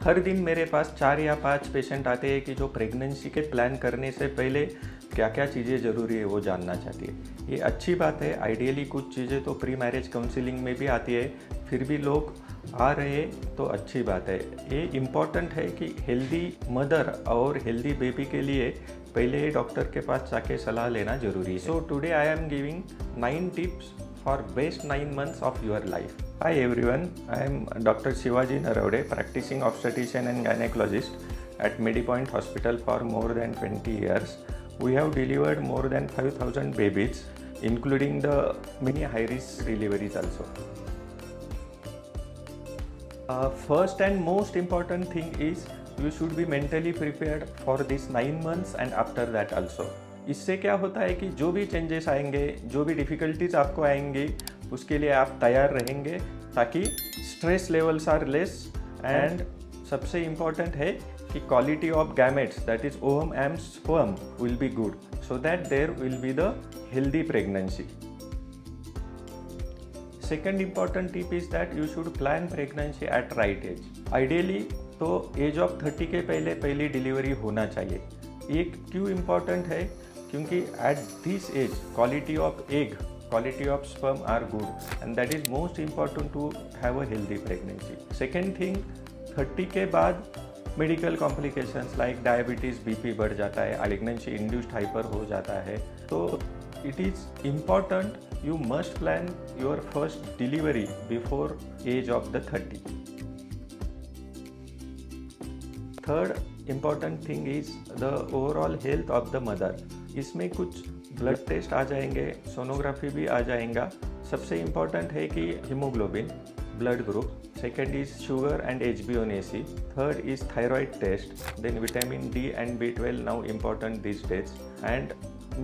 हर दिन मेरे पास 4 या 5 पेशेंट आते हैं कि जो प्रेगनेंसी के प्लान करने से पहले क्या क्या चीज़ें ज़रूरी है वो जानना चाहती है। ये अच्छी बात है। आइडियली कुछ चीज़ें तो प्री मैरिज काउंसलिंग में भी आती है, फिर भी लोग आ रहे हैं तो अच्छी बात है। ये इम्पॉर्टेंट है कि हेल्दी मदर और हेल्दी बेबी के लिए पहले डॉक्टर के पास जाके सलाह लेना ज़रूरी है। So today I am giving 9 tips for best 9 months of your life. Hi everyone, I am Dr. Shivaji Naravade, practicing obstetrician and gynecologist at MediPoint Hospital for more than 20 years. We have delivered more than 5,000 babies, including the many high-risk deliveries also. First and most important thing is you should be mentally prepared for these 9 months and after that also. इससे क्या होता है कि जो भी changes आएंगे, जो भी डिफ़िकल्टीज आपको आएंगी, उसके लिए आप तैयार रहेंगे ताकि stress levels are less and सबसे इम्पॉर्टेंट है कि quality of gametes that is ovum and sperm will be good so that there will be the healthy pregnancy. Second important tip is that you should plan pregnancy at right age. Ideally तो age of 30 के पहले पहली delivery होना चाहिए. ये क्यों important है? क्योंकि at this age quality of egg, quality of sperm are good and that is most important to have a healthy pregnancy. Second thing, 30 के बाद medical complications like diabetes, BP बढ़ जाता है, प्रेगनेंसी इंड्यूस्ड हाइपर हो जाता है. तो it is important you must plan your first delivery before age of the 30. Third important thing is the overall health of the mother. इसमें कुछ blood test आ जाएंगे, सोनोग्राफी भी आ जाएगा. सबसे इम्पॉर्टेंट है कि haemoglobin, blood group. Second is sugar and HbA1c. Third is thyroid test. Then vitamin D and B12 now important these days. And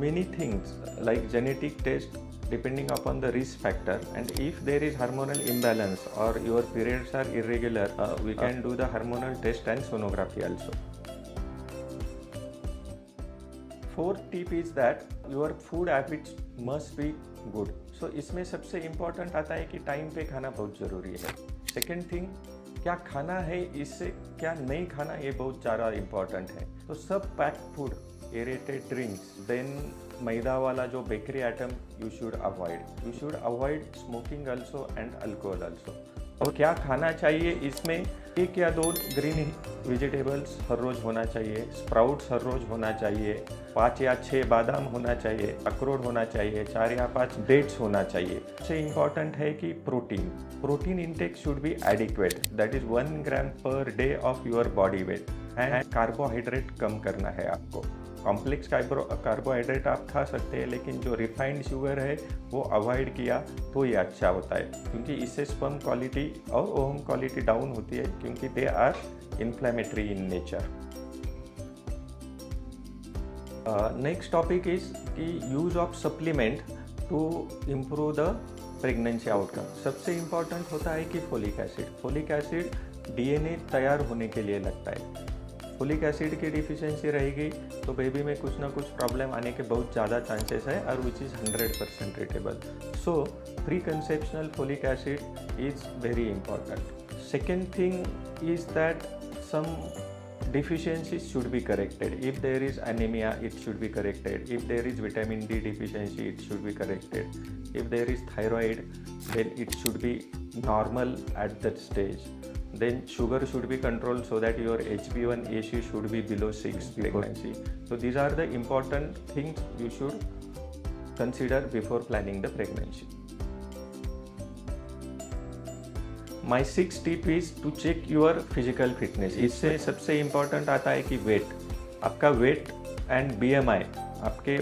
many things like genetic test depending upon the risk factor, and if there is hormonal imbalance or your periods are irregular, we can do the hormonal test and sonography also. Fourth tip is that your food habits must be good. So इसमें सबसे important आता है कि time पे खाना बहुत ज़रूरी है. सेकेंड थिंग, क्या खाना है, इससे क्या नहीं खाना, ये बहुत ज़्यादा इम्पॉर्टेंट है. तो सब packed food, aerated drinks, then मैदा वाला जो bakery item you should avoid. You should avoid smoking also and alcohol also. और क्या खाना चाहिए, इसमें 1 या 2 ग्रीन वेजिटेबल्स हर रोज़ होना चाहिए, स्प्राउट्स हर रोज़ होना चाहिए, 5 या 6 बादाम होना चाहिए, अखरोट होना चाहिए, 4 या 5 डेट्स होना चाहिए. सबसे इम्पॉर्टेंट है कि protein intake should be adequate, that is 1 gram per day of your body weight. And carbohydrate कम करना है आपको. कॉम्प्लेक्स कार्बोहाइड्रेट आप खा सकते हैं, लेकिन जो रिफाइंड शुगर है वो अवॉइड किया तो ये अच्छा होता है, क्योंकि इससे स्पर्म क्वालिटी और ओवम क्वालिटी डाउन होती है, क्योंकि they are inflammatory in nature. Next topic is कि use of supplement to improve the pregnancy outcome. सबसे इम्पॉर्टेंट होता है कि फोलिक एसिड DNA तैयार होने के लिए लगता है. फोलिक एसिड की डिफिशियंसी रहेगी तो बेबी में कुछ ना कुछ प्रॉब्लम आने के बहुत ज़्यादा चांसेस है, और which is 100% treatable. So pre conceptional folic acid is very important. Second thing is that some deficiencies should be corrected. If there is anemia, it should be corrected. If there is vitamin D deficiency, it should be corrected. If there is thyroid, then it should be normal at that stage. Then sugar should be controlled so that your HbA1c should be below 6 pregnancy. So these are the important things you should consider before planning the pregnancy. My 6th tip is to check your physical fitness. इससे सबसे important आता है कि wait. आपका wait and BMI आपके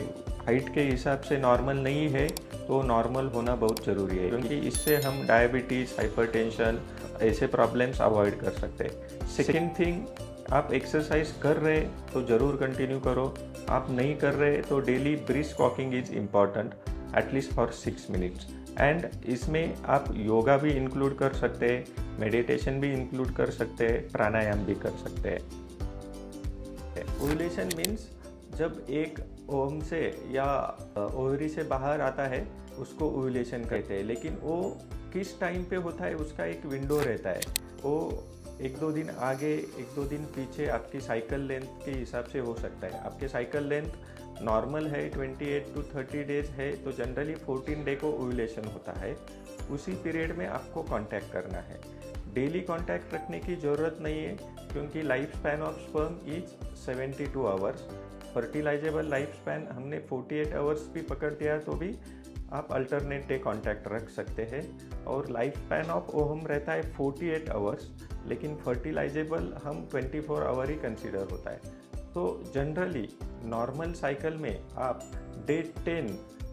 height के हिसाब से नॉर्मल नहीं है तो नॉर्मल होना बहुत ज़रूरी है, क्योंकि इससे हम डायबिटीज़, हाइपरटेंशन ऐसे प्रॉब्लम्स अवॉइड कर सकते हैं. सेकेंड थिंग, आप एक्सरसाइज कर रहे तो ज़रूर कंटिन्यू करो. आप नहीं कर रहे तो daily brisk walking is important, at least for 6 minutes. And इसमें आप योगा भी इंक्लूड कर सकते हैं, मेडिटेशन भी इंक्लूड कर सकते हैं, प्राणायाम भी कर सकते हैं. ओव्यूलेशन मीन्स जब एक ओवम से या ओवरी से बाहर आता है उसको ओव्यूलेशन कहते हैं. लेकिन वो किस टाइम पे होता है उसका एक विंडो रहता है. वो एक दो दिन आगे एक दो दिन पीछे आपकी साइकिल लेंथ के हिसाब से हो सकता है। आपके साइकिल लेंथ नॉर्मल है 28 to 30 डेज है, तो जनरली 14 डे को ओव्यूलेशन होता है। उसी पीरियड में आपको कांटेक्ट करना है। डेली कांटेक्ट रखने की ज़रूरत नहीं है, क्योंकि life span of sperm is 72 hours. Fertilisable life span हमने 48 आवर्स भी पकड़ दिया तो भी आप अल्टरनेट डे कांटेक्ट रख सकते हैं। और लाइफ स्पैन ऑफ ओहम रहता है 48 आवर्स, लेकिन फर्टिलाइजेबल हम 24 आवर ही कंसीडर होता है। तो जनरली नॉर्मल साइकिल में आप डे 10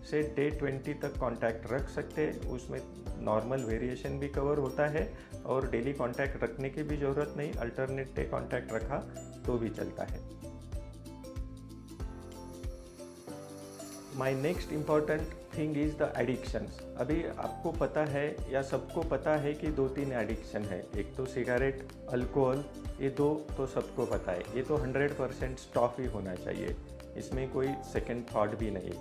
से डे 20 तक कांटेक्ट रख सकते हैं। उसमें नॉर्मल वेरिएशन भी कवर होता है और डेली कांटेक्ट रखने की भी ज़रूरत नहीं, अल्टरनेट डे कांटेक्ट रखा तो भी चलता है। My next important thing is the addictions. अभी आपको पता है या सबको पता है कि 2-3 एडिक्शन है। एक तो सिगरेट, अल्कोहल, ये दो तो सबको पता है। ये तो 100% स्टॉप ही होना चाहिए, इसमें कोई सेकंड थॉट भी नहीं।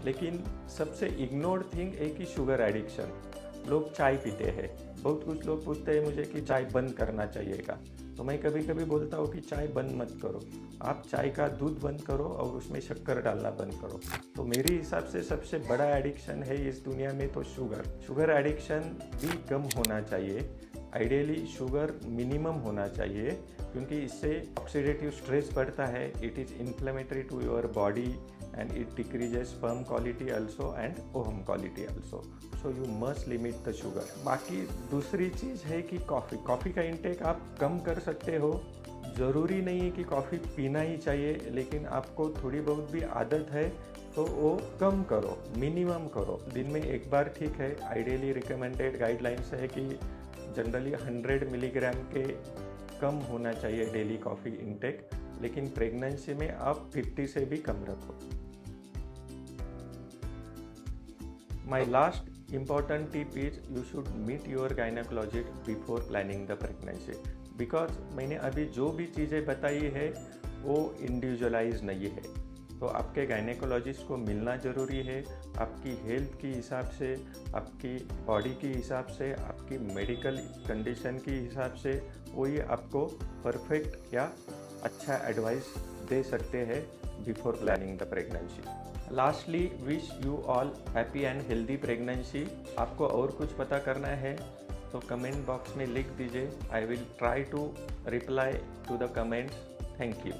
लेकिन सबसे इग्नोर्ड थिंग है कि शुगर एडिक्शन। लोग चाय पीते हैं, बहुत कुछ लोग पूछते हैं मुझे कि चाय बंद करना चाहिए क्या, तो मैं कभी कभी बोलता हूँ कि चाय बंद मत करो, आप चाय का दूध बंद करो और उसमें शक्कर डालना बंद करो। तो मेरे हिसाब से सबसे बड़ा एडिक्शन है इस दुनिया में तो शुगर एडिक्शन भी कम होना चाहिए। आइडियली शुगर मिनिमम होना चाहिए, क्योंकि इससे ऑक्सीडेटिव स्ट्रेस बढ़ता है, it is inflammatory to your body and it decreases sperm quality also and ovum quality also, so you must limit the sugar। बाकी दूसरी चीज़ है कि कॉफ़ी का इंटेक आप कम कर सकते हो। ज़रूरी नहीं है कि कॉफ़ी पीना ही चाहिए, लेकिन आपको थोड़ी बहुत भी आदत है तो वो कम करो, मिनिमम करो। दिन में एक बार ठीक है। आइडियली रिकमेंडेड गाइडलाइंस है कि जनरली 100 मिलीग्राम के कम होना चाहिए डेली कॉफ़ी इंटेक, लेकिन प्रेगनेंसी में आप 50 से भी कम रखो। My last important tip is you should meet your gynecologist before planning the pregnancy, because मैंने अभी जो भी चीज़ें बताई है वो इंडिविजुअलाइज नहीं है। तो आपके गायनेकोलॉजिस्ट को मिलना ज़रूरी है। आपकी हेल्थ के हिसाब से, आपकी बॉडी के हिसाब से, आपकी मेडिकल कंडीशन के हिसाब से वही आपको परफेक्ट या अच्छा एडवाइस दे सकते हैं before planning the pregnancy. Lastly, wish you all happy and healthy pregnancy. आपको और कुछ पता करना है तो कमेंट बॉक्स में लिख दीजिए। I will try to reply to the comments. Thank you.